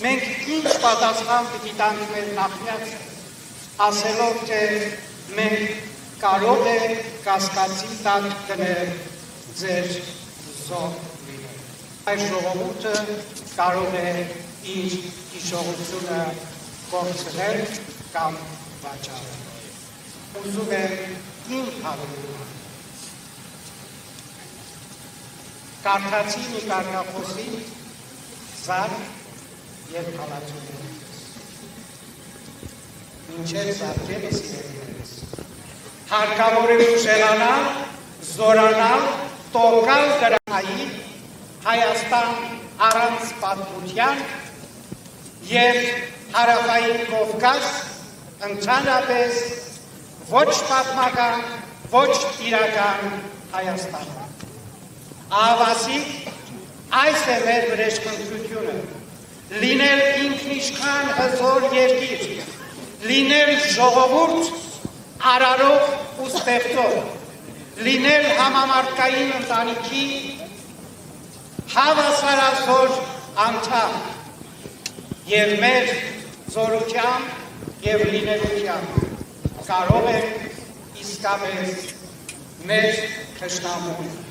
մենք ինչ պատասխան պիտի տանք մեր նախնյաց, ասելով, թե մենք կարող է կասկածի տակ դնել ձեր զոհ լինել։ Այս ժողովուրդը կարող է իր հիշողությունը կորցնել կամ վաճառել։ Ուզում եմ իմ հավելումը կարդացի մի կարգախոսի զար և հալածությունից։ Մինչև զարկելս իրեններս։ Հարկավոր է ուժեղանալ, զորանալ, տոկալ դրանայի Հայաստան առանց պատմության և Հարավային Կովկաս ընդհանրապես ոչ պատմական, ոչ իրական Հայաստան։ Ահավասիկ, այս է մեր վրեժխնդրությունը, լինել ինքնիշխան հզոր երկիր, լինել ժողովուրդ արարող ու ստեղծող, լինել համամարտկային ընտանիքի հավասարազոր անդամ և մեր զորությամբ և լինելությամբ կարող ենք իսկապես մեր թշնամուն